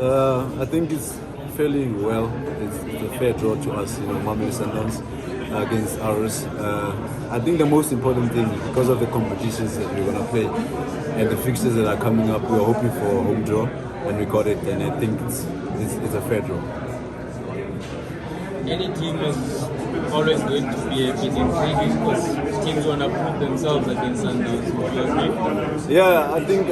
I think it's fairly well. It's a fair draw to us, Mamelodi Sundowns against ours. I think the most important thing, because of the competitions that we're going to play and the fixtures that are coming up, we're hoping for a home draw, and we got it, and I think it's a fair draw. Any team is always going to be a bit intriguing because teams want to prove themselves against Sundowns. Yeah, I think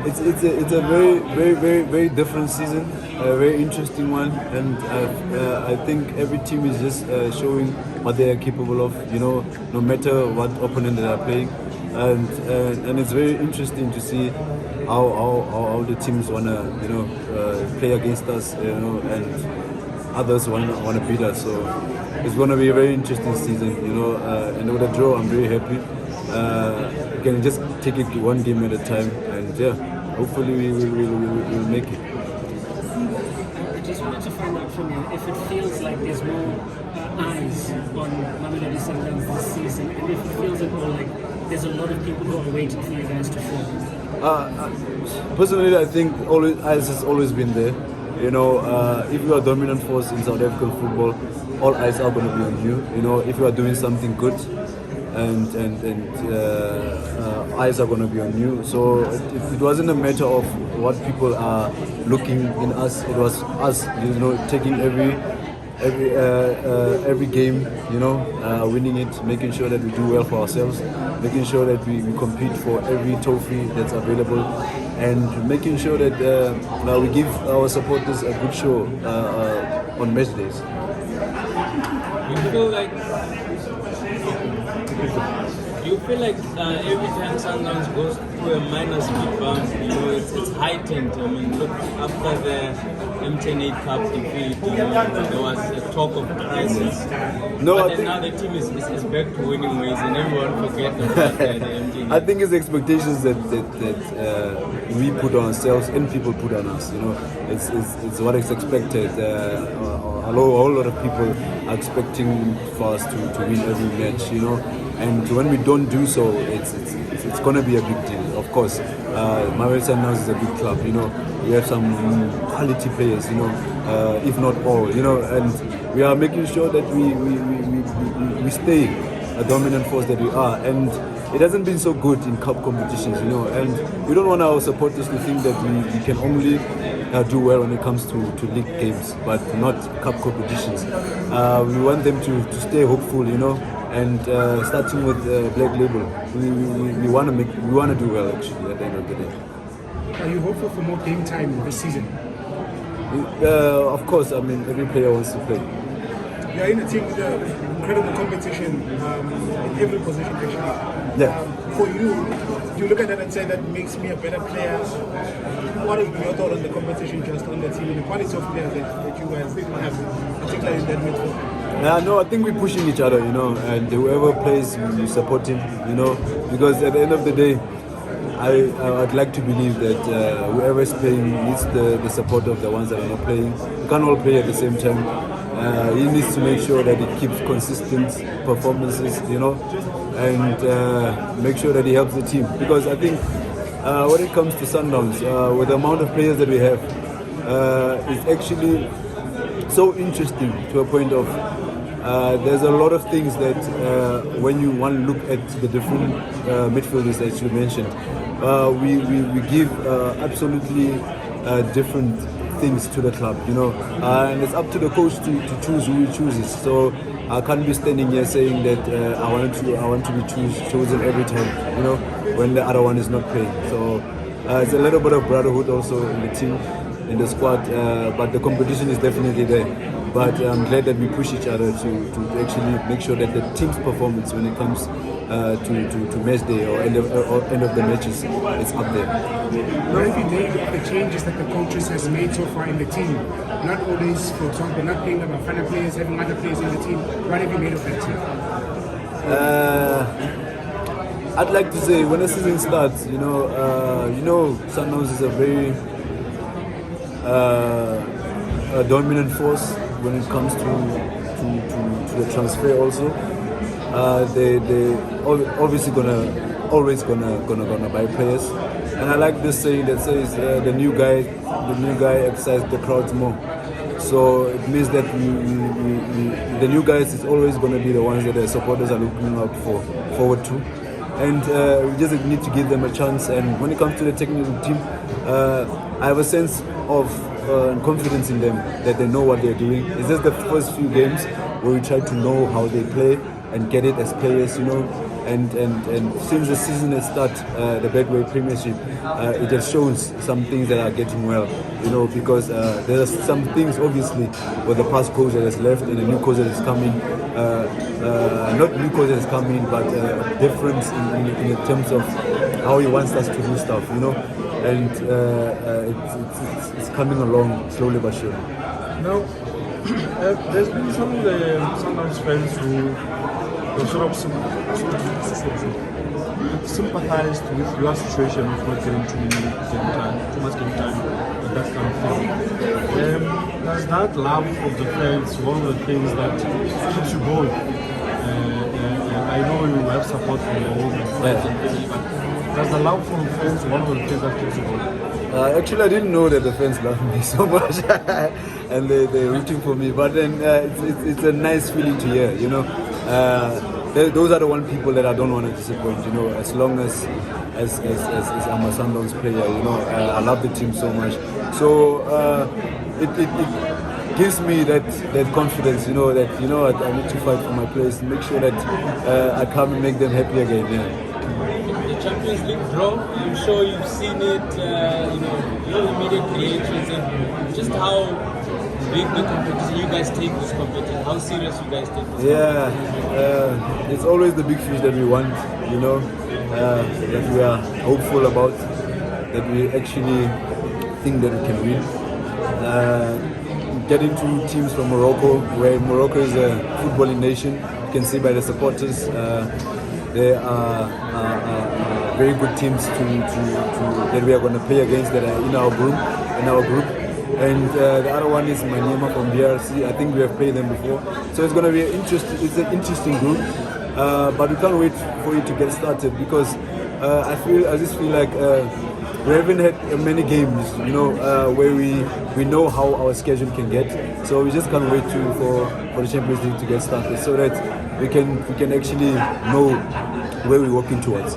it's a very different season, a very interesting one, and I think every team is just showing what they are capable of. No matter what opponent they are playing, and it's very interesting to see how the teams wanna play against us, and others want to beat us. So it's going to be a very interesting season, and with the draw, I'm very happy. We can just take it one game at a time, and hopefully we'll make it. I just wanted to find out from you if it feels like there's more eyes on Mamelodi Sundowns this season, and if it feels at all like there's a lot of people who are waiting for you guys to fall. Personally, I think eyes has always been there. If you are a dominant force in South African football, all eyes are going to be on you. If you are doing something good, and eyes are going to be on you. So it wasn't a matter of what people are looking in us. It was us, taking every game, winning it, making sure that we do well for ourselves, making sure that we compete for every trophy that's available, and making sure that we give our supporters a good show on match days. Do you feel like every time Sundowns goes through a minor speed bump, it's heightened? I mean, look, after the M10 Cup defeat, there was a talk of crisis. But now the team is back to winning ways, and everyone forget about the M10. I think it's the expectations that we put on ourselves and people put on us. It's what is expected. A whole lot of people are expecting for us to win every match. And when we don't do so, it's going to be a big deal. Of course, Mamelodi Sundowns is a big club. We have some quality players. If not all. And we are making sure that we stay a dominant force that we are. And it hasn't been so good in cup competitions. And we don't want our supporters to think that we can only do well when it comes to league games, but not cup competitions. We want them to stay hopeful. And starting with Black Label, we want to do well actually at the end of the day. Are you hopeful for more game time this season? Of course, every player wants to play. You are in a team with incredible competition in every position actually. Yeah. For you, do you look at that and say that makes me a better player? What is your thought on the competition just on the team and the quality of players that you guys have, particularly in that midfield? No, I think we're pushing each other, and whoever plays, we support him, because at the end of the day, I'd like to believe that whoever is playing needs the support of the ones that are not playing. We can't all play at the same time. He needs to make sure that he keeps consistent performances, and make sure that he helps the team. Because I think when it comes to Sundowns, with the amount of players that we have, it's actually so interesting to a point of there's a lot of things that when you want to look at the different midfielders that you mentioned, we give absolutely different things to the club, and it's up to the coach to choose who he chooses. So I can't be standing here saying that I want to be chosen every time, when the other one is not playing. So it's a little bit of brotherhood also in the team, in the squad, but the competition is definitely there. But I'm glad that we push each other to actually make sure that the team's performance when it comes to match day or end of the matches is up there. What have you made of the changes that the coaches has made so far in the team? Not always, for example, not playing about final players, having other players in the team. What have you made of that team? I'd like to say when the season starts, Sundowns is a very dominant force when it comes to the transfer also. They obviously always gonna buy players, And I like this saying that says the new guy excites the crowds more. So it means that the new guys is always going to be the ones that the supporters are looking out forward to. And we just need to give them a chance. And when it comes to the technical team, I have a sense of confidence in them that they know what they're doing. It's just the first few games where we try to know how they play and get it as players, you know. And since the season has started, the Betway Premiership, it has shown some things that are getting well, you know, because there are some things obviously where the past coach that has left and the new coach that is coming, not new coach that is coming, but difference in terms of how he wants us to do stuff, you know, and it's coming along slowly but surely. Now, there's been some of the Sundowns fans who sort of sympathized with your situation of not getting too much game time, and that kind of thing. Does that love of the fans one of the things that keeps you going? I know you have support from the home and friends and family, but does the love from fans one of the things that keeps you going? Actually, I didn't know that the fans love me so much and they're rooting for me. But then it's a nice feeling to hear, you know. Those are the one people that I don't want to disappoint, you know. As long as I'm a Sundowns player, you know, I love the team so much. So it gives me that confidence, you know, that you know I need to fight for my place, make sure that I come and make them happy again. Yeah. The Champions League draw, I'm sure you've seen it, you know, your immediate reactions and just how big the competition, you guys take this competition, how serious you guys take this competition. It's always the big fish that we want, you know, that we are hopeful about, that we actually think that we can win. Getting to teams from Morocco, where Morocco is a footballing nation, you can see by the supporters, they are very good teams that we are going to play against that are in our group. And the other one is Maema from BRC. I think we have played them before, so it's going to be it's an interesting group. But we can't wait for it to get started because I just feel like we haven't had many games, you know, where we know how our schedule can get. So we just can't wait for the Champions League to get started so that we can actually know where we're working towards.